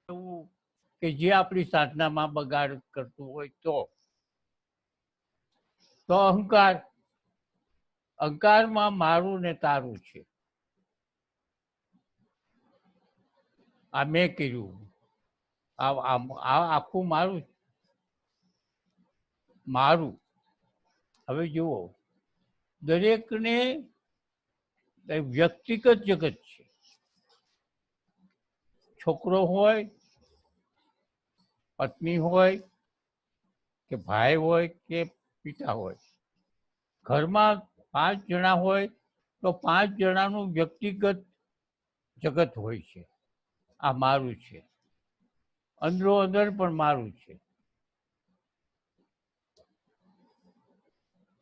એવું કે જે આપણી સાધનામાં બગાડ કરતું હોય તો અહંકારમાં મારું ને તારું છે. આ મેં કર્યું, આ આખું મારું. હવે જુઓ, દરેકને વ્યક્તિગત જગત છે. છોકરો હોય, પત્ની હોય, કે ભાઈ હોય, કે પિતા હોય, ઘરમાં 5 જણા હોય તો 5 જણાનું વ્યક્તિગત જગત હોય છે. આ મારું છે, અંદરો અંદર પણ મારું છે.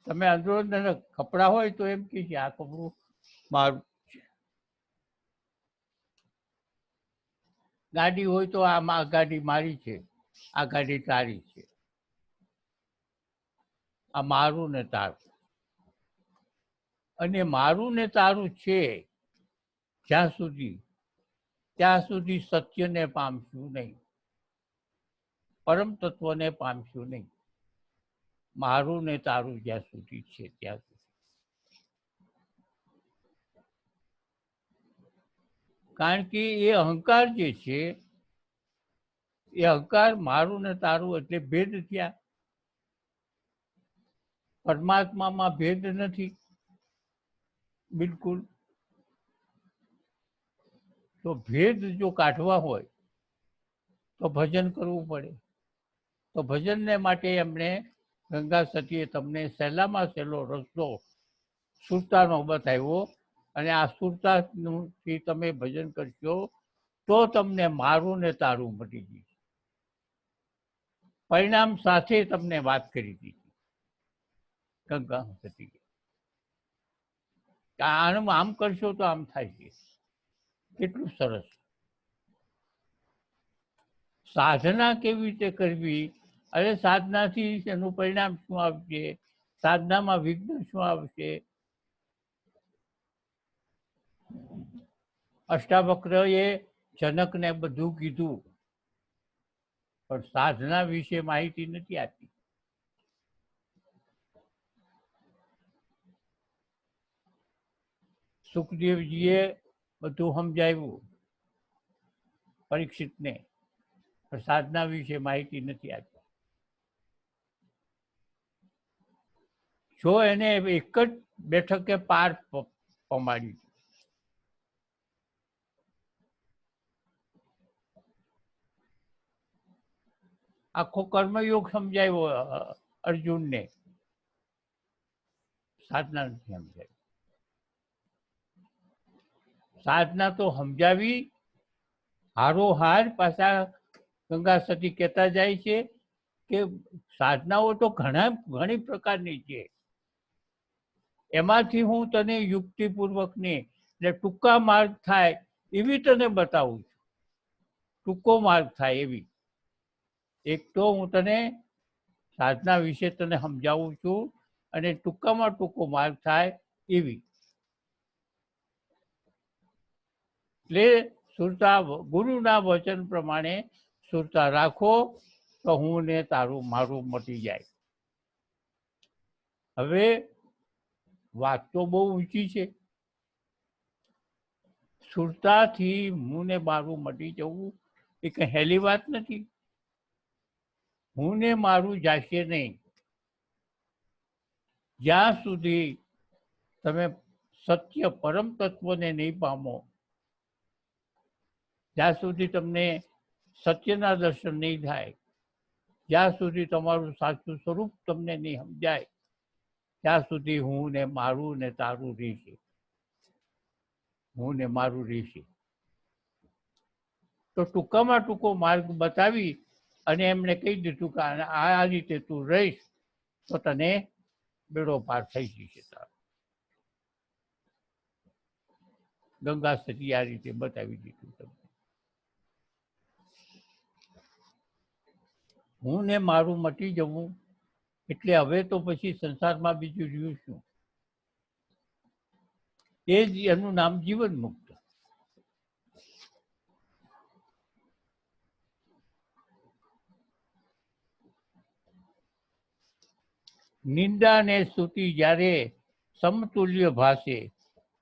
તમે અંદરો અંદર કપડાં હોય તો એમ કે છે આ કપડું મારું છે. ગાડી હોય તો આ ગાડી મારી છે, આ ગાડી તારી છે. આ મારું ને તારું. અને મારું ને તારું છે ત્યાં સુધી સત્યને પામશું નહીં, પરમ તત્વને પામશું નહીં. મારું ને તારું જ્યાં સુધી છે ત્યાં સુધી. કારણ કે એ અહંકાર જે છે, એ અહંકાર મારું ને તારું એટલે ભેદ થયા. પરમાત્મામાં ભેદ નથી બિલકુલ. તો ભેદ જો કાઢવા હોય તો ભજન કરવું પડે. તો ભજનને માટે એમણે ગંગા સતીએ તમને સહેલામાં સહેલો રસ્તો સુરતાનો બતાવ્યો. અને આ સુરતાથી તમે ભજન કરશો તો તમને મારું ને તારું મટી જશે. પરિણામ સાથે તમને વાત કરી દીધી ગંગા સતીએ. આમ કરશો તો આમ થાય છે. કેટલું સરસ. સાધના કેવી રીતે કરવી, અરે સાધનાથી એનું પરિણામ શું આવશે, સાધનામાં વિઘ્ન શું આવશે. અષ્ટાવક્રએ જનકને બધું કીધું, પણ સાધના વિશે માહિતી નથી આપી. સુખદેવજીએ બધું સમજાવ્યું પરીક્ષિતને, પણ સાધના વિશે માહિતી નથી આપી. જો એને એક જ બેઠકે પાર પમાડી. આખો કર્મયોગ સમજાવ્યો અર્જુનને, સાધના નથી સમજાવી. સાધના તો સમજાવી હારોહાર પાછા ગંગા સતી કહેતા જાય છે કે સાધનાઓ તો ઘણી પ્રકારની છે. એમાંથી હું તને યુક્તિપૂર્વકની એટલે ટૂંકા માર્ગ થાય એવી તને બતાવું છું. ટૂંકો માર્ગ થાય એવી. એક તો હું તને સાધના વિશે તને સમજાવું છું, અને ટૂંકામાં ટૂંકો માર્ગ થાય એવી. એટલે સુરતા ગુરુના વચન પ્રમાણે સુરતા રાખો તો હું ને તારું મારું મટી જાય. હવે વાત તો બહુ ઊંચી છે. સુરતાથી હું ને મારું મટી જવું એ કઈ હેલી વાત નથી. હું ને મારું જાશે નહીં જ્યાં સુધી તમે સત્ય પરમ તત્વને નહીં પામો, જ્યાં સુધી તમને સત્યના દર્શન નહીં થાય, જ્યાં સુધી તમારું સાચું સ્વરૂપ તમને નહીં સમજાય, ત્યાં સુધી હું ને મારું ને તારું રહેશે. હું ને મારું રહેશે. તો ટૂંકામાં ટૂંકો માર્ગ બતાવી અને એમને કહી દીધું કે આ રીતે તું રહીશ તો તને બેડો પાર થઈ જશે તારો. ગંગા સતી આ રીતે બતાવી દીધું તમને. હું ને મારું મટી જવું એટલે હવે તો પછી સંસારમાં બીજું રહ્યું શું? એ જ એનું નામ જીવન મુક્ત. નિંદા ને સ્તુતિ જ્યારે સમતુલ્ય ભાષે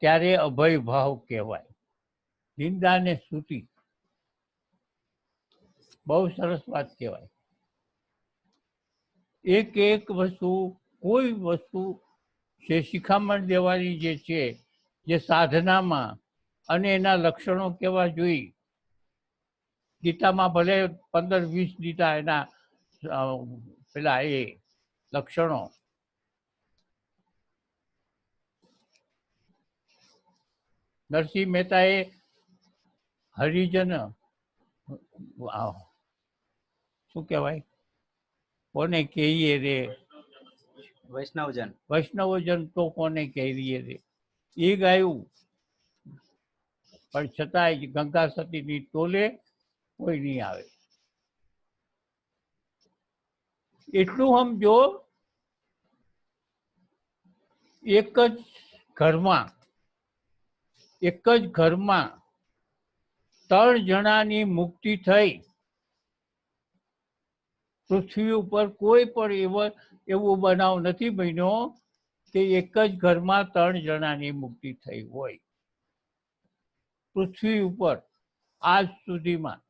ત્યારે અભય ભાવ કહેવાય. નિંદા ને સ્તુતિ બહુ સરસ વાત કહેવાય. એક એક વસ્તુ, કોઈ વસ્તુ જે શિખામણ દેવાની જે છે, જે સાધનામાં અને એના લક્ષણો કેવા જોઈ. ગીતામાં ભલે 15-20 દીધા એના પેલા એ લક્ષણો, નરસિંહ મહેતાએ હરિજન શું કહેવાય, કોને કહીએ રે, વૈષ્ણવજન તો કોને કહીએ રે, એ ગાયું. પણ છતાંય ગંગા સતીની ટોલે કોઈ નહીં આવે. એટલું સમજો, એક જ ઘરમાં 3 જણાની મુક્તિ થઈ. પૃથ્વી ઉપર કોઈ પણ એવો બનાવ નથી બન્યો કે એક જ ઘરમાં 3 જણાની મુક્તિ થઈ હોય પૃથ્વી ઉપર આજ સુધીમાં.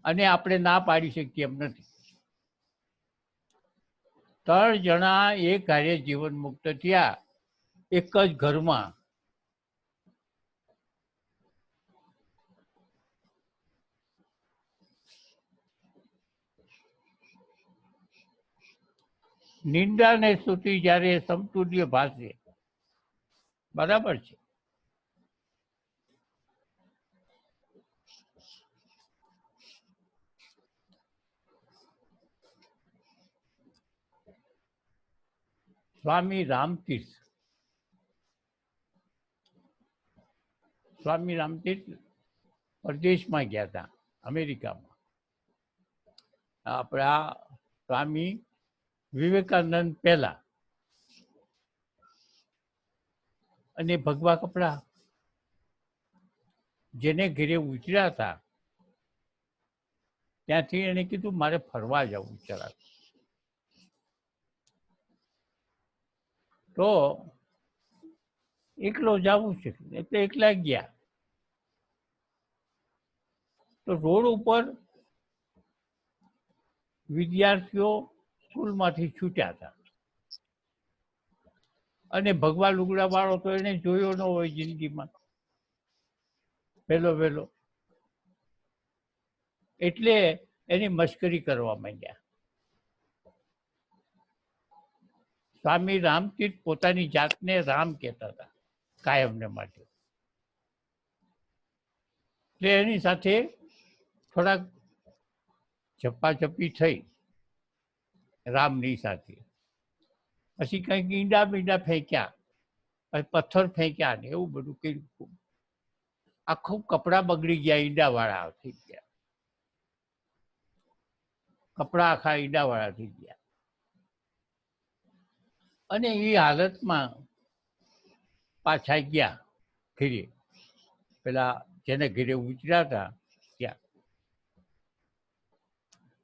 અને આપણે ના પાડી શકીએ એમ નથી. 3 જણા એક હારે જીવન મુક્ત થયા એક જ ઘરમાં. નિંદા ને સ્તુતિ જ્યારે સમતુલ્ય ભાષે, બરાબર છે. સ્વામી રામતીર્થ પરદેશમાં ગયા હતા, અમેરિકામાં. આપણા સ્વામી વિવેકાનંદ પહેલા, અને ભગવા કપડા જેને ઘરે ઉતર્યા હતા ત્યાંથી એને કીધું મારે ફરવા જવું જરાક. તો એકલો જવું છે એટલે એકલા ગયા. તો રોડ ઉપર વિદ્યાર્થીઓ સ્કૂલમાંથી છૂટ્યા હતા, અને ભગવા લુગડા વાળો તો એને જોયો ન હોય જિંદગીમાં વહેલો. એટલે એની મશ્કરી કરવા માંડ્યા. સ્વામી રામતીર્થ પોતાની જાતને રામ કહેતા હતા કાયમને માટે. એટલે એની સાથે થોડાક ઝપાઝપી થઈ રામની સાથે. પછી કંઈક ઈંડા ફેંક્યા, પછી પથ્થર ફેંક્યા ને એવું બધું કર્યું. આખું કપડાં બગડી ગયા, ઈંડાવાળા થઈ ગયા. કપડાં આખા ઈંડાવાળા થઈ ગયા. અને એ હાલતમાં પાછા ગયા ઘરે, પેલા જેને ઘરે ઉતર્યા હતા ત્યાં.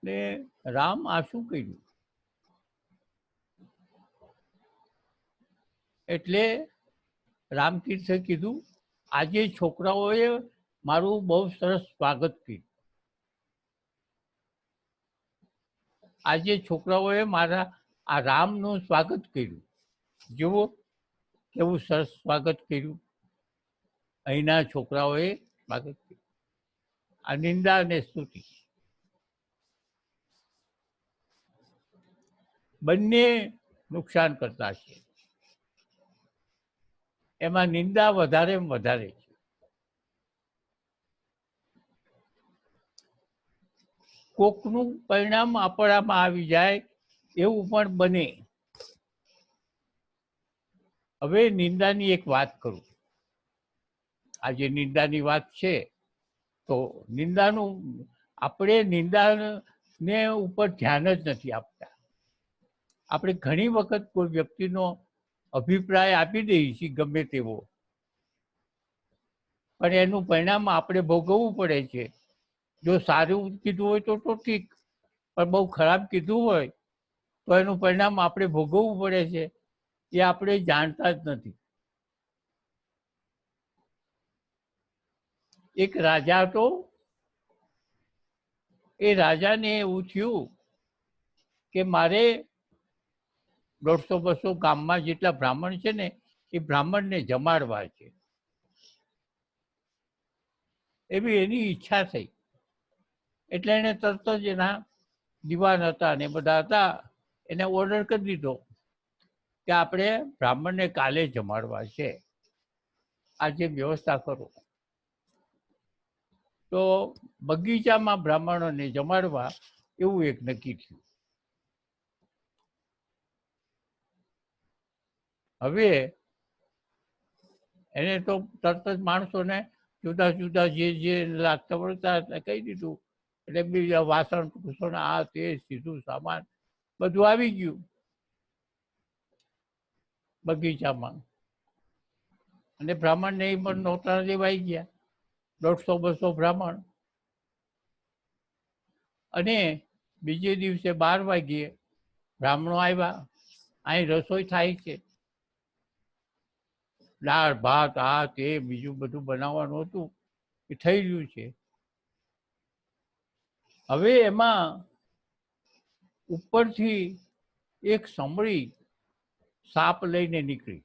એટલે રામ આ શું કર્યું? એટલે રામતીર્થે કીધું આજે છોકરાઓએ મારું બહુ સરસ સ્વાગત કર્યું. આજે છોકરાઓએ મારા આ રામનું સ્વાગત કર્યું. જુઓ કેવું સરસ સ્વાગત કર્યું અહીંના છોકરાઓએ સ્વાગત કર્યું. આ નિંદા અને સ્તુતિ બંને નુકસાન કરતા છે. એમાં નિંદા વધારે છે. કોકનું પરિણામ આપણામાં આવી જાય એવું પણ બને. હવે નિંદાની એક વાત કરું. આ જે નિંદાની વાત છે, તો નિંદાનું આપણે નિંદાને ઉપર ધ્યાન જ નથી આપતા. આપણે ઘણી વખત કોઈ વ્યક્તિનો અભિપ્રાય આપી દઈએ છીએ ગમે તેવો, પણ એનું પરિણામ આપણે ભોગવવું પડે છે. જો સારું કીધું હોય તો ઠીક, પણ બહુ ખરાબ કીધું હોય તો એનું પરિણામ આપણે ભોગવવું પડે છે, એ આપણે જાણતા જ નથી. એક રાજા હતો, એ રાજાને એવું થયું કે મારે 150-200 ગામમાં જેટલા બ્રાહ્મણ છે ને એ બ્રાહ્મણને જમાડવા છે, એવી એની ઈચ્છા થઈ. એટલે એને તરત જ એના દિવાન હતા ને બધા હતા, એને ઓર્ડર કરી દીધો કે આપણે બ્રાહ્મણને કાલે જમાડવા છે, આજે વ્યવસ્થા કરો. તો બગીચામાં બ્રાહ્મણોને જમાડવા એવું એક નક્કી થયું. હવે એને તો તરત જ માણસોને જુદા જુદા જે લાગતા વળતા હતા કહી દીધું. એટલે બીજા વાસણ કુસણ આ તે સીધું સામાન બધું આવી ગયું બગીચામાં. અને બ્રાહ્મણને એ પણ નોતરા દેવાઈ ગયા, 150-200 બ્રાહ્મણ. અને બીજે દિવસે 12 વાગ્યે બ્રાહ્મણો આવ્યા, અહીં રસોઈ થાય છે, દાળ ભાત આ તે બીજું બધું બનાવવાનું હતું એ થઈ રહ્યું છે. હવે એમાં ઉપરથી એક સમળી સાપ લઈને નીકળી,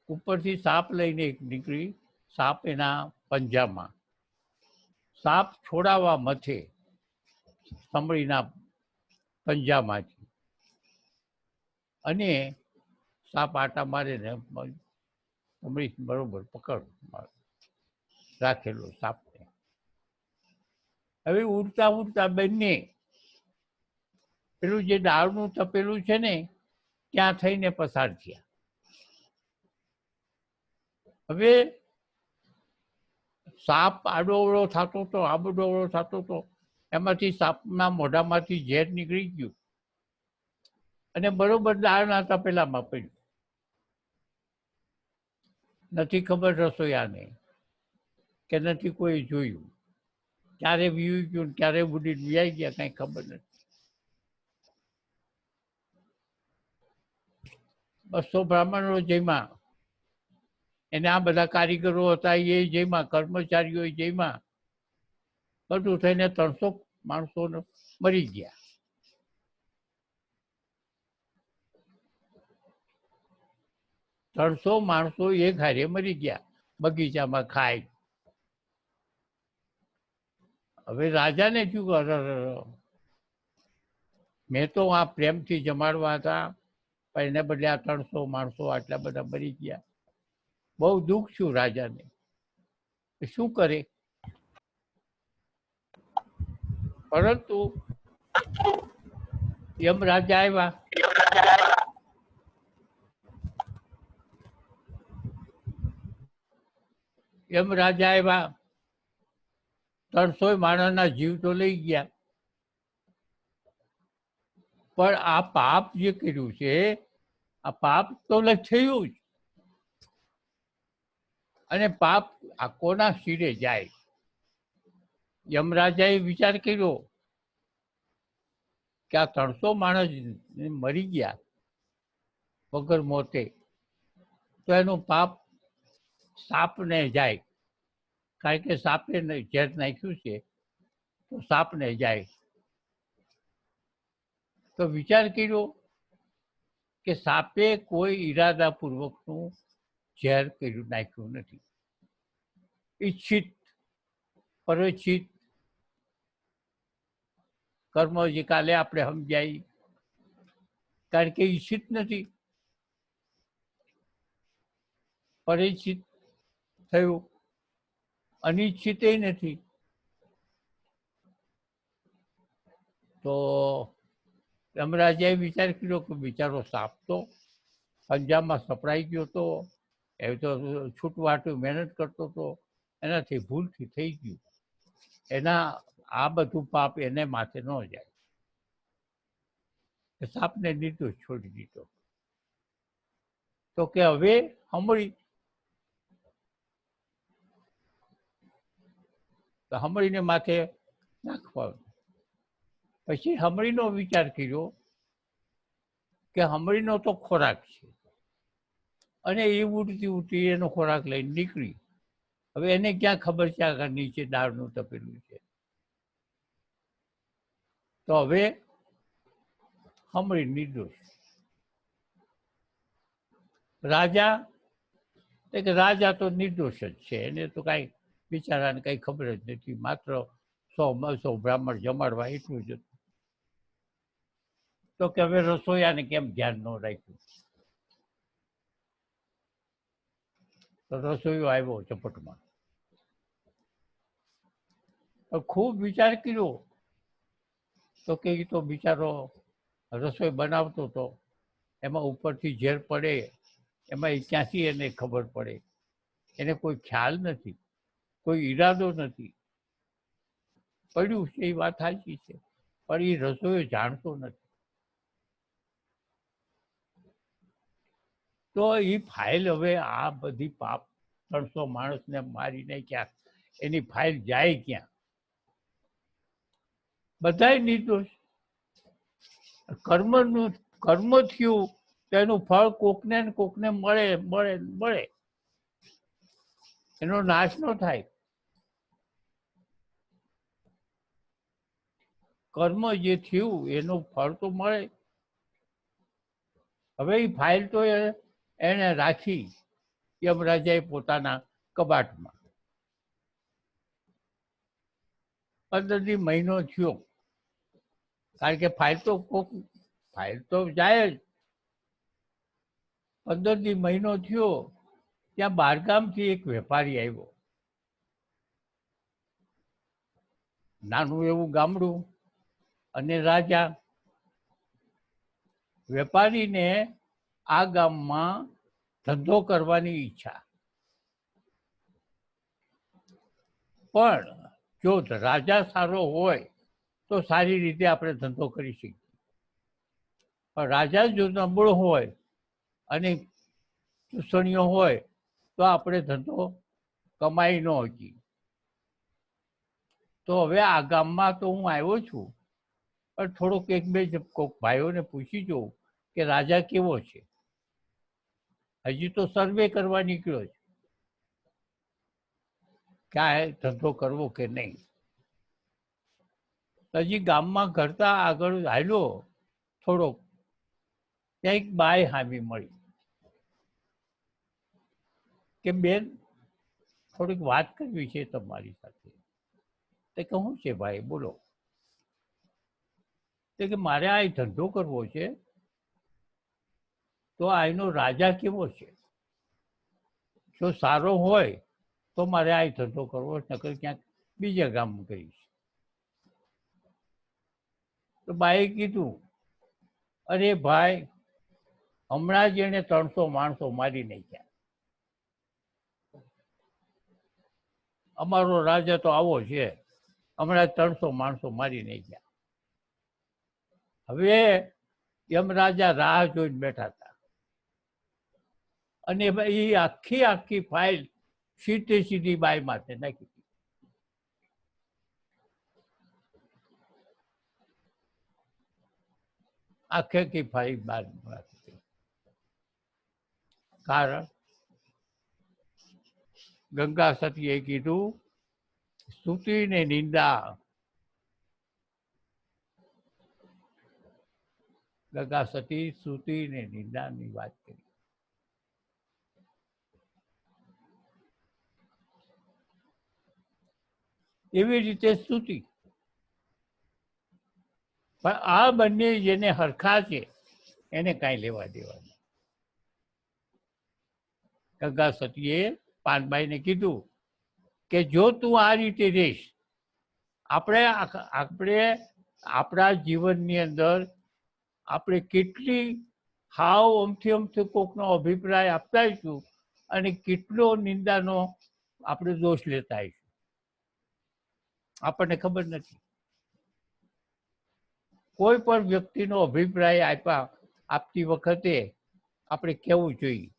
ઉપરથી સાપ લઈને નીકળી, સાપ એના પંજામાં, સાપ છોડાવવા મથે સમળીના પંજામાંથી, અને સાપ આટા મારે ને સમળી બરોબર પકડ રાખેલો સાપને. હવે ઉડતા ઉડતા બંને પેલું જે દાળનું તપેલું છે ને ત્યાં થઈને પસાર થયા. હવે સાપ આડોઅવળો થતો હતો, આબોડોઅવળો થતો હતો, એમાંથી સાપના મોઢામાંથી ઝેર નીકળી ગયું અને બરોબર દાળના તપેલામાં પડ્યું. નથી ખબર રસોયાને કે નથી કોઈ જોયું, ક્યારે વીવી ગયું ક્યારે ઉડી વ્યાઈ ગયા કઈ ખબર નથી. 200 બ્રાહ્મણો જેમાં, એને આ બધા કારીગરો હતા એ જેમાં, કર્મચારીઓ જેમાં, બધું થઈને 300 માણસો મરી ગયા. ત્રણસો માણસો એક હારે મરી ગયા બગીચામાં ખાય. હવે રાજાને શું, મેં તો આ પ્રેમથી જમાડવા હતા પણ એને બદલે આ 300 માણસો આટલા બધા મરી ગયા. બહુ દુઃખ છું રાજાને, શું કરે. પરંતુ યમરાજા આવ્યા, યમરાજા આવ્યા, 300 માણસના જીવ તો લઈ ગયા, પણ આ પાપ જે કર્યું છે આ પાપ તો થયું જ. અને પાપ આ કોના શિરે જાય? યમરાજાએ વિચાર કર્યો કે આ 300 માણસ મરી ગયા વગર મોતે, તો એનું પાપ સાપને જાય, કારણ કે સાપે ઝેર નાખ્યું છે તો સાપને જાય. તો વિચાર કર્યો કે સાપે કોઈ ઈરાદાપૂર્વકનું ઝેર કર્યું નાખ્યું નથી, ઈચ્છિત પરિચિત કર્મ જે કાલે આપણે સમજાય, કારણ કે ઈચ્છિત નથી, પરિચિત થયું, અનિચ્છિત નથી. તો યમરાજાએ વિચાર કર્યો કે બિચારો સાપ તો પંજાબમાં સપડાઈ ગયો હતો, એ તો છૂટવાટું મહેનત કરતો હતો, એનાથી ભૂલથી થઈ ગયું, એના આ બધું પાપ એને માથે ન જાય. સાપને દીધો, છોડી દીધો. તો કે હવે હમળીને માથે નાખવાનું. પછી હમણીનો વિચાર કર્યો કે હમણીનો તો ખોરાક છે, અને એ ઉડતી ઉડતી એનો ખોરાક લઈને નીકળી. હવે એને ક્યાં ખબર છે આગળ નીચે દાળનું તપેલું છે? તો હવે હમણી નિર્દોષ. રાજા રાજા તો નિર્દોષ જ છે, એને તો કાંઈ બિચારાને કંઈ ખબર જ નથી. માત્ર 100-200 બ્રાહ્મણ જમાડવા એટલું જ હતું. તો કે હવે રસોઈયાને કેમ ધ્યાન ન રાખ્યું? તો રસોઈયો આવ્યો ઝપટમાં. ખૂબ વિચાર કર્યો તો કે એ તો બિચારો રસોઈ બનાવતો હતો, એમાં ઉપરથી ઝેર પડે, એમાં એ ક્યાંથી એને ખબર પડે? એને કોઈ ખ્યાલ નથી, કોઈ ઈરાદો નથી. પડ્યું છે એ વાત સાચી છે, પણ એ રસોઈયો જાણતો નથી. તો એ ફાઇલ હવે આ બધી પાપ 300 માણસને મારી નાખ્યા, એની ફાઇલ જાય ક્યાં? બધાય નિર્દોષ. કર્મ થયું તો એનું ફળ કોકને ને કોકને મળે મળે મળે, એનો નાશ ન થાય. કર્મ જે થયું એનું ફળ તો મળે. હવે એ ફાઇલ તો એને રાખી યમરાજાએ પોતાના કબાટમાં. 15 મહિનો થયો, કારણ કે ફાઇલ તો જાય જ. 15 મહિનો થયો, ત્યાં બહારગામથી એક વેપારી આવ્યો. નાનું એવું ગામડું અને રાજા. વેપારીને આ ગામમાં ધંધો કરવાની ઈચ્છા, પણ જો રાજા સારો હોય તો સારી રીતે આપણે ધંધો કરી શકીએ. પણ રાજા જો નબળો હોય અને ચૂસણીઓ હોય તો આપણે ધંધો કમાઈ ન શકીએ. તો હવે આ ગામમાં તો હું આવ્યો છું, પણ થોડોક એક બે કોઈક ભાઈઓને પૂછી જોઉં કે રાજા કેવો છે. હજી તો સર્વે કરવા નીકળ્યો છે, ક્યાં ધંધો કરવો કે નહીં. હજી ગામમાં કરતા આગળ હાલ્યો થોડોક, ત્યાં એક બાઈ હામી મળી કે બેન, થોડીક વાત કરવી છે તમારી સાથે. તે કે શું છે ભાઈ, બોલો. તે કે મારે આ ધંધો કરવો છે, તો આનો રાજા કેવો છે? જો સારો હોય તો મારે આ ધંધો કરવો, નકર ક્યાંક બીજા ગામમાં કરીશ. તો બાઈએ કીધું, અરે ભાઈ, હમણાં જ એને 300 માણસો મારી નાખ્યા. અમારો રાજા તો આવો છે, હમણાં 300 માણસો મારી નાખ્યા. હવે યમરાજા રાહ જોઈને બેઠા હતા, અને એ આખી ફાઇલ સીધી બાઈ માથે નાખી. આખી ફાઇલ બાર નાખી. કારણ ગંગા સતીએ કીધું, સ્તુતિને નિંદા. ગંગા સતી સ્તુતિ ને નિંદાની વાત કરી. એવી રીતે સ્તુતિ. પણ આ બંને જેને હરખા છે એને કાંઈ લેવા દેવા નહીં. ગંગા સતીએ પાનબાઈને કીધું કે જો તું આ રીતે રહીશ, આપણે આપણા જીવનની અંદર આપણે કેટલી હાવ અમથી કોકનો અભિપ્રાય આપતા આવીશું, અને કેટલો નિંદાનો આપણે દોષ લેતા આવીશું, આપણને ખબર નથી. કોઈ પણ વ્યક્તિનો અભિપ્રાય આપતી વખતે આપણે કહેવું જોઈએ.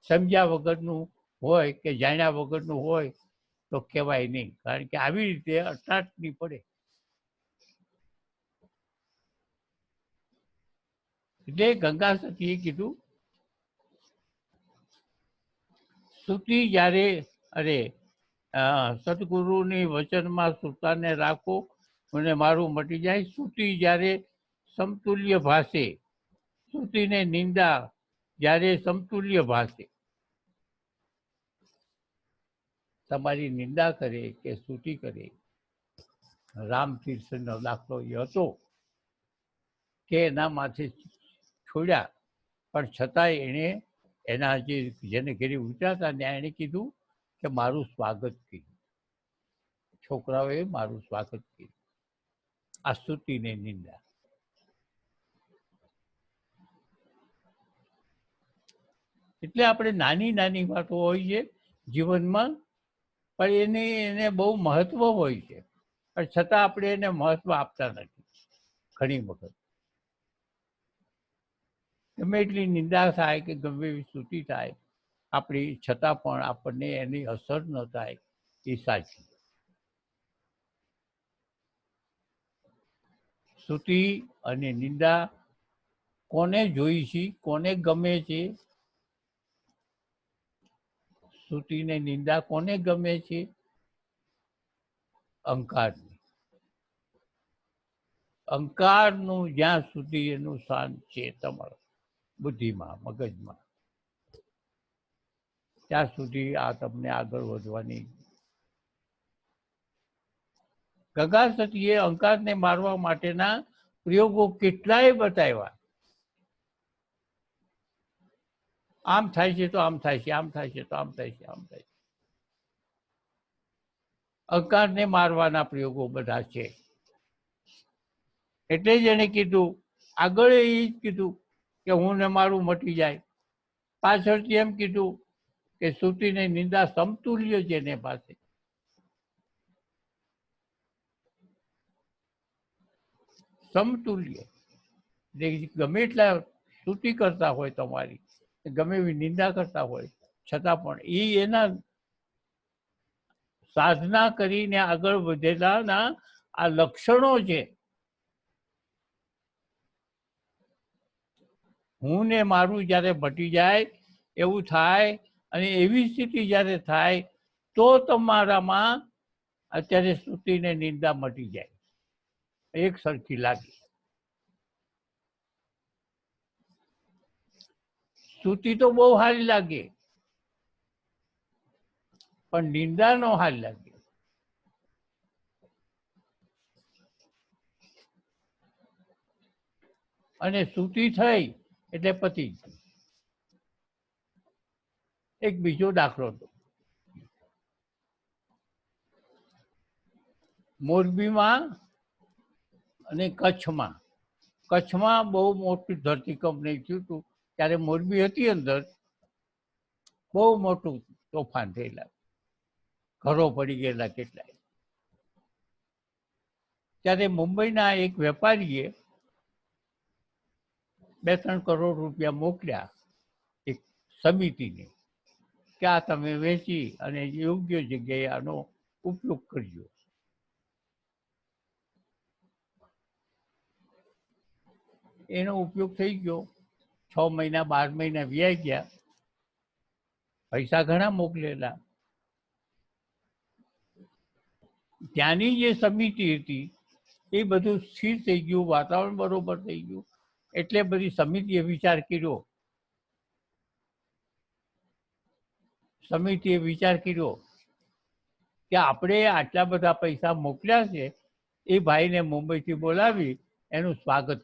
સમજ્યા વગરનું હોય કે જાણ્યા વગરનું હોય તો કહેવાય નહીં, કારણ કે આવી રીતે અટાટની પડે. એટલે ગંગા સતીએ કીધું, સુતી જ્યારે અરે સદગુરુની વચનમાં સુતાને રાખો અને મારું મટી જાય. સુતી જ્યારે સમતુલ્ય ભાષે, સુતીને નિંદા જ્યારે સમતુલ્ય ભાષે. તમારી નિંદા કરે કે સ્તુતિ કરે. રામતીર્થનો દાખલો એ હતો કે એના માથે છોડ્યા, પણ છતાંય એણે એના જેને ઘેરી ઉતર્યા હતા ત્યાં એણે કીધું કે મારું સ્વાગત કર્યું. છોકરાઓએ મારું સ્વાગત કર્યું. આ સ્તુતિને નિંદા. એટલે આપણે નાની નાની વાતો હોય છે જીવનમાં, પણ એને બહુ મહત્વ હોય છે, પણ છતાં આપણે એને મહત્વ આપતા નથી. ઘણી વખત ગમે એટલી નિંદા થાય કે ગમે એવી સ્તુતિ થાય આપણી, છતાં પણ આપણને એની અસર ન થાય એ સાચી. સ્તુતિ અને નિંદા કોને જોઈ છે, કોને ગમે છે? સ્તુતિ ને નિંદા કોને ગમે છે? અહંકારની. અહંકારનું જ્યાં સુધી એનું સ્થાન છે તમારા બુદ્ધિમાં, મગજમાં, ત્યાં સુધી આ તમને આગળ વધવાની. ગંગા સતીએ અહંકારને મારવા માટેના પ્રયોગો કેટલાય બતાવ્યા. આમ થાય છે તો આમ થાય છે, આમ થાય છે તો આમ થાય છે, આમ થાય છે. અહંકારને મારવાના પ્રયોગો બધા છે. એટલે જ એને કીધું, આગળ એ જ કીધું કે હું ને મારું મટી જાય. પાછળથી એમ કીધું કે સ્તુતિને નિંદા સમતુલ્ય છે એને પાસે. સમતુલ્ય. ગમે એટલા સ્તુતિ કરતા હોય તમારી, ગમે એવી નિંદા કરતા હોય, છતાં પણ એ એના સાધના કરીને આગળ વધેલાના આ લક્ષણો છે. હું ને મારું જ્યારે મટી જાય એવું થાય, અને એવી સ્થિતિ જ્યારે થાય તો તમારામાં અત્યારે સ્તુતિ ને નિંદા મટી જાય, એક સરખી લાગે. સ્તુતિ તો બહુ સારી લાગે, પણ નિંદા નો સારી લાગે. અને સ્તુતિ થઈ એટલે પતિ. એક બીજો દાખલો હતો. મોરબીમાં અને કચ્છમાં બહુ મોટું ધરતીકંપ નહીં થયું હતું. ત્યારે મોરબી હતી અંદર બહુ મોટું તોફાન થયેલા, ઘરો પડી ગયેલા કેટલાય. ત્યારે મુંબઈના એક વેપારીએ 2-3 કરોડ રૂપિયા મોકલ્યા એક સમિતિને કે આ તમે વેચી અને યોગ્ય જગ્યાએ આનો ઉપયોગ કરજો. એનો ઉપયોગ થઈ ગયો. 6 મહિના 12 મહિના વ્યાઈ ગયા, પૈસા ઘણા મોકલેલા. ત્યાંની જે સમિતિ હતી એ બધું સ્થિર થઈ ગયું, વાતાવરણ બરોબર થઈ ગયું. એટલે બધી સમિતિએ વિચાર કર્યો કે આપણે આટલા બધા પૈસા મોકલ્યા છે, એ ભાઈને મુંબઈથી બોલાવી એનું સ્વાગત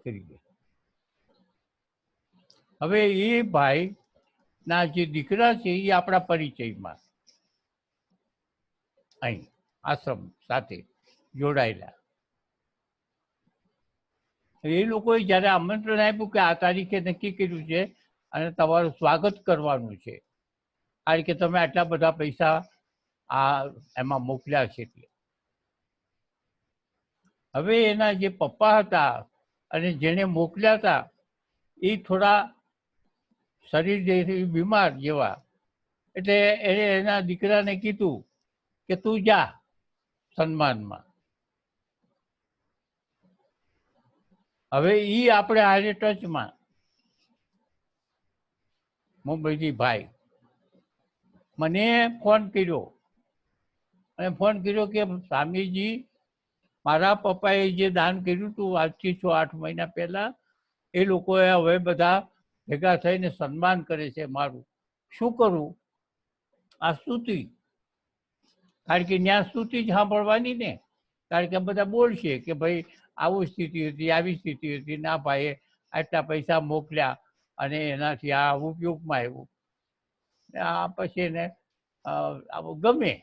કરીએ. હવે એ ભાઈ ના જે દીકરા છે એ આપણા પરિચયમાં અહીં આશ્રમ સાથે જોડાયેલા. એ લોકોએ જ્યારે આમંત્રણ આપ્યું કે આ તારીખે નક્કી કર્યું છે અને તમારું સ્વાગત કરવાનું છે, આ રીતે તમે આટલા બધા પૈસા આ એમાં મોકલ્યા છે. એટલે હવે એના જે પપ્પા હતા અને જેને મોકલ્યા હતા એ થોડા શરીર જે બીમાર જેવા, એટલે એણે એના દીકરાને કીધું કે તું જા સન્માનમાં. હવે ઈ આપણે આજે ટચમાં મુંબઈથી ભાઈ મને ફોન કર્યો અને ફોન કર્યો કે સ્વામીજી મારા પપ્પાએ જે દાન કર્યું હતું આજથી 6-8 મહિના પહેલા એ લોકોએ હવે બધા ભેગા થઈને સન્માન કરે છે મારું, શું કરું? આ સ્તુતિ, કારણ કે ત્યાં સ્તુતિ જ સાંભળવાની ને, કારણ કે બધા બોલશે કે ભાઈ આવી સ્થિતિ હતી, આવી સ્થિતિ હતી, ના ભાઈએ આટલા પૈસા મોકલ્યા અને એનાથી આ ઉપયોગમાં આવ્યું, આ પછી એને આવું ગમે,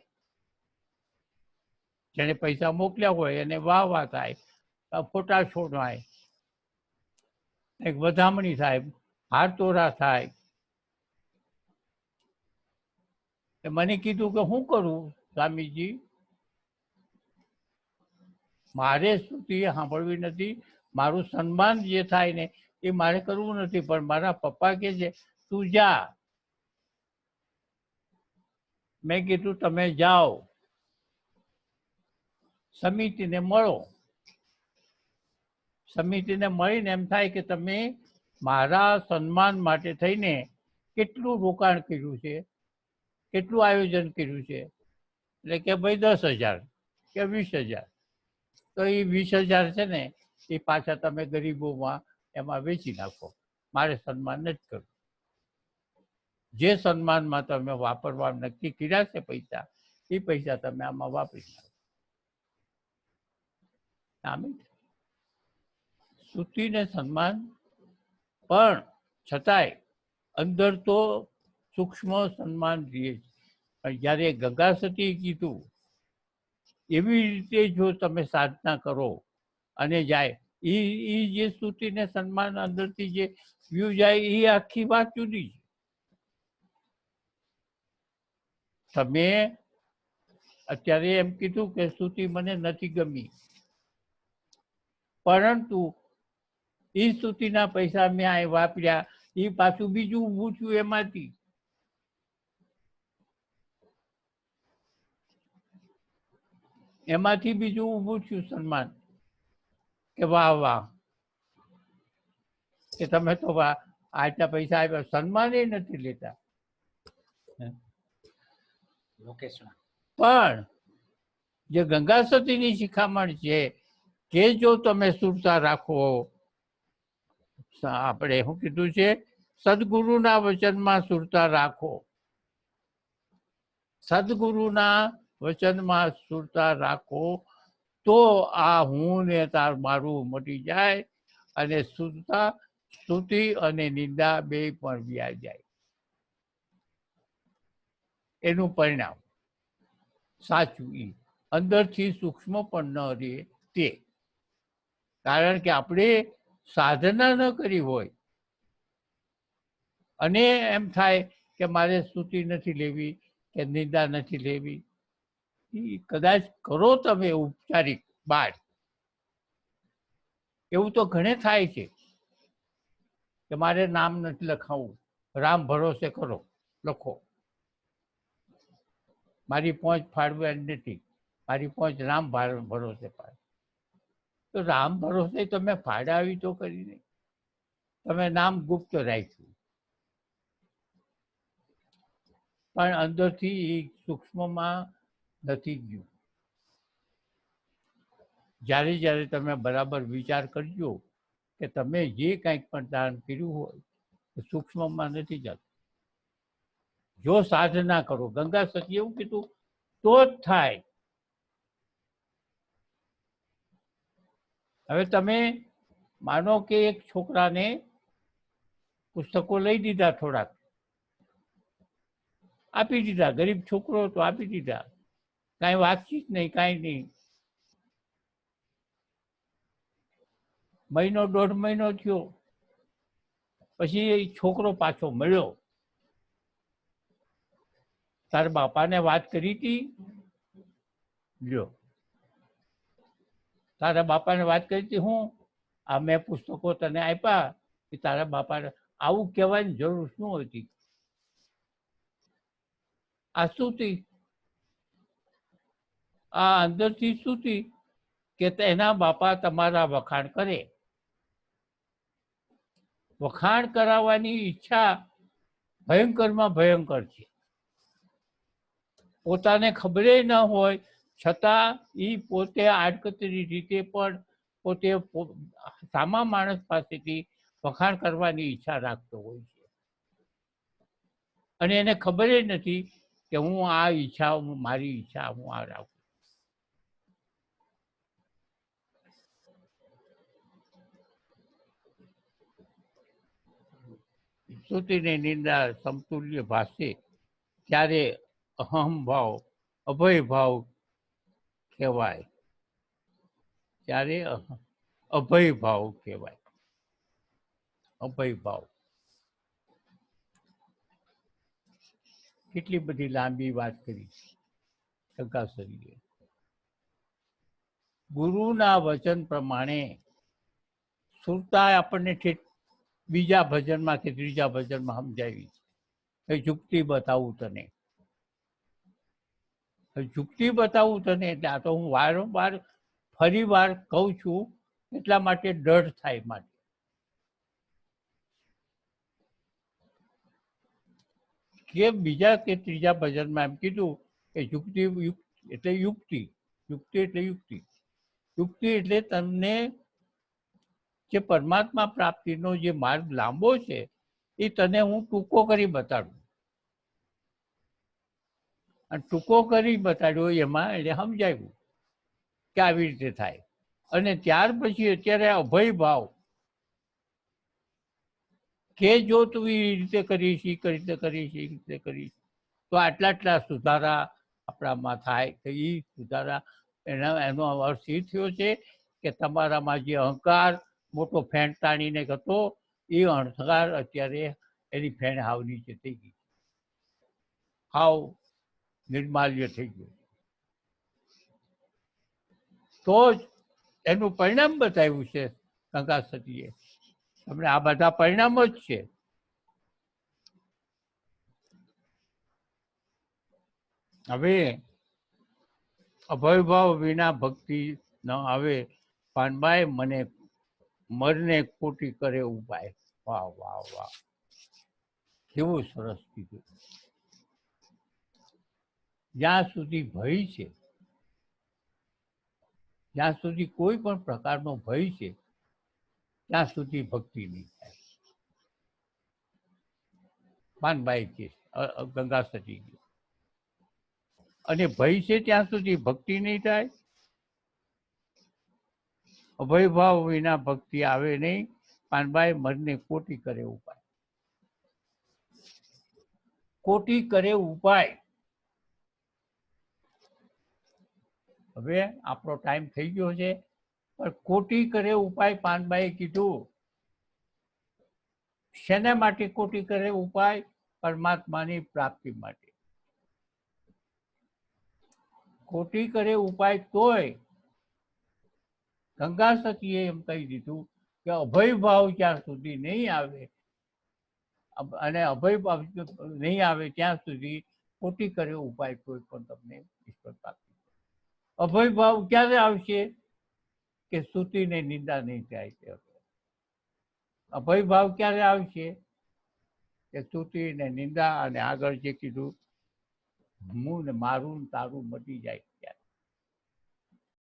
જેને પૈસા મોકલ્યા હોય એને વાહ વાહ થાય, ફોટા છોડાય, એક વધામણી થાય, હાર તોરા થાય. મને કીધું કે શું કરું સ્વામીજી, મારે સ્તુતિ સાંભળવી નથી, મારું સન્માન જે થાય ને એ મારે કરવું નથી, પણ મારા પપ્પા કે છે તું જા. મેં કીધું તમે જાઓ, સમિતિને મળો, સમિતિને મળીને એમ થાય કે તમે મારા સન્માન માટે થઈને કેટલું રોકાણ કર્યું છે, કેટલું આયોજન કર્યું છે, એટલે કે ભાઈ 10,000 કે 20,000, તો એ 20,000 છે ને એ પાછા તમે ગરીબોમાં એમાં વેચી નાખો, મારે સન્માન નથી કરવું. જે સન્માનમાં તમે વાપરવા નક્કી કર્યા છે પૈસા, એ પૈસા તમે આમાં વાપરી નાખો. સ્તુતિને સન્માન પણ છતાંય અંદર તો સૂક્ષ્મ સન્માન રહે છે. પણ જ્યારે ગંગા સતીએ કીધું એવી રીતે જો તમે સાધના કરો અને જાય, એ જે સ્તુતિને સન્માન અંદરથી જે વ્યૂ જાય એ આખી વાત જુદી છે. તમે અત્યારે એમ કીધું કે સ્તુતિ મને નથી ગમી, પરંતુ એ સ્તુતિના પૈસા મેં આ વાપર્યા, એ પાછું બીજું ઊભું છું એમાંથી. એમાંથી બીજું ઊભું છું સન્માન, કે વાહ વાહ કે તમે તો આટલા પૈસા આપ્યા, સન્માન એ નથી લેતા. પણ જે ગંગા સતીની શિખામણ છે કે જો તમે સુરતા રાખો, આપણે શું કીધું છે, સદગુરુના વચનમાં સુરતા રાખો, સદગુરુના વચનમાં સુરતા રાખો, તો આ હું ને તાર મારું મટી જાય અને સુરતા, સ્તુતિ અને નિંદા બે પણ વ્યા જાય. એનું પરિણામ સાચું ઈ અંદરથી સૂક્ષ્મ પણ ન રહે તે, કારણ કે આપણે સાધના ન કરી હોય અને એમ થાય કે મારે સ્તુતિ નથી લેવી કે નિંદા નથી લેવી, કદાચ કરો તમે ઉપચારિક બાદ, એવું તો ઘણે થાય છે કે મારે નામ નથી લખાવું, રામ ભરોસે કરો, લખો, મારી પહોંચ ફાળવાની નથી, મારી પહોંચ રામ ભરોસે પાડે. તો રામ ભરોસે તમે ફાડાવી તો કરી નહીં, તમે નામ ગુપ્ત રાખ્યું, પણ અંદરથી એ સૂક્ષ્મમાં નથી ગયું. જ્યારે જ્યારે તમે બરાબર વિચાર કરજો કે તમે જે કંઈક પણ દાન કર્યું હોય એ સૂક્ષ્મમાં નથી જતું. જો સાધના કરો, ગંગા સતીએ એવું કીધું તો જ થાય. હવે તમે માનો કે એક છોકરાને પુસ્તકો લઈ દીધા, થોડાક આપી દીધા, ગરીબ છોકરો તો આપી દીધા, કાંઈ વાતચીત નહીં, કાંઈ નહીં. મહિનો 1.5 મહિનો થયો, પછી એ છોકરો પાછો મળ્યો, તારા બાપાને વાત કરી હતી, લ્યો, તારા બાપાને વાત કરી હતી, હું આ મેં પુસ્તકો તને આપ્યા કે તારા બાપાને, આવું કહેવાની જરૂર શું હતી? આ સ્તુતિ, આ અંદરથી સ્તુતિ કે એના બાપા તમારા વખાણ કરે, વખાણ કરાવવાની ઈચ્છા ભયંકરમાં ભયંકર છે. પોતાને ખબરે ન હોય છતાં એ પોતે આડકતરી રીતે પણ પોતે સામા માણસ પાસેથી વખાણ કરવાની ઈચ્છા રાખતો હોય છે, અને એને ખબર નથી કે હું આ ઈચ્છા, મારી ઈચ્છા હું આ રાખું. સ્તુતિને નિંદા સમતુલ્ય ભાષે ત્યારે અહમ ભાવ, અભય ભાવ કહેવાય. ત્યારે અભય ભાવ કહેવાય. અભય ભાવ. કેટલી બધી લાંબી વાત કરી શંકાશ્વરીએ. ગુરુના વચન પ્રમાણે સુરતા આપણને બીજા ભજનમાં કે ત્રીજા ભજનમાં સમજાવી છે. યુક્તિ બતાવું તને, યુક્તિ બતાવું તને, એટલે આ તો હું વારંવાર ફરી વાર કહું છું એટલા માટે ડર થાય માટે. કે બીજા કે ત્રીજા ભજનમાં એમ કીધું કે યુક્તિ એટલે યુક્તિ, યુક્તિ એટલે યુક્તિ, યુક્તિ એટલે તમને જે પરમાત્મા પ્રાપ્તિનો જે માર્ગ લાંબો છે એ તને હું ટૂંકો કરી બતાડું. અને ટૂંકો કરી બતાડ્યો એમાં એટલે સમજાયું કે આવી રીતે થાય. અને ત્યાર પછી અત્યારે અભય ભાવ કે જો તું એ રીતે કરીશ, એ રીતે કરીશ, એ રીતે કરીશ તો આટલા આટલા સુધારા આપણામાં થાય. તો એ સુધારા એનો અર્થ એ થયો છે કે તમારામાં જે અહંકાર મોટો ફેણ તાણીને હતો એ અહંકાર અત્યારે એની ફેણ હાવ નીચે થઈ ગઈ, હાવ નિર્માલ્ય થઈ ગયું. તો જ એનું પરિણામ બતાવ્યું છે ગંગા સતીએ. તમને આ બધા પરિણામો જ છે. હવે અભયભાવ વિના ભક્તિ ન આવે, પાનબાઈ મને મરને કોટી કરે ઉપાય. વાહ વાહ વાહ, કેવું સરસ કીધું. જ્યાં સુધી ભય છે, જ્યાં સુધી કોઈ પણ પ્રકારનો ભય છે ત્યાં સુધી ભક્તિ નહીં થાય. પાનબાઈ કે ગંગા સતી. અને ભય છે ત્યાં સુધી ભક્તિ નહીં થાય. અભય ભાવ વિના ભક્તિ આવે નહીં, પાનબાઈ મરને કોટી કરે ઉપાય. કોટી કરે ઉપાય. હવે આપણો ટાઈમ થઈ ગયો છે, પણ કોટી કરે ઉપાય પાનબાઈએ કીધું. શેના માટે કોટી કરે ઉપાય? પરમાત્માની પ્રાપ્તિ માટે. કોટી કરે ઉપાય તોય ગંગા સતીએ એમ કહી દીધું કે અભય ભાવ જ્યાં સુધી નહીં આવે, અને અભય ભાવ નહીં આવે ત્યાં સુધી કોટી કરે ઉપાય કોઈ પણ તમને ઈશ્વર પ્રાપ્તિ. અભય ભાવ ક્યારે આવશે? કે સ્તુતિને નિંદા નહીં થાય. અભય ભાવ ક્યારે આવશે? કે સ્તુતિ ને નિંદા અને આગળ જે કીધું હું ને મારું તારું મટી જાય.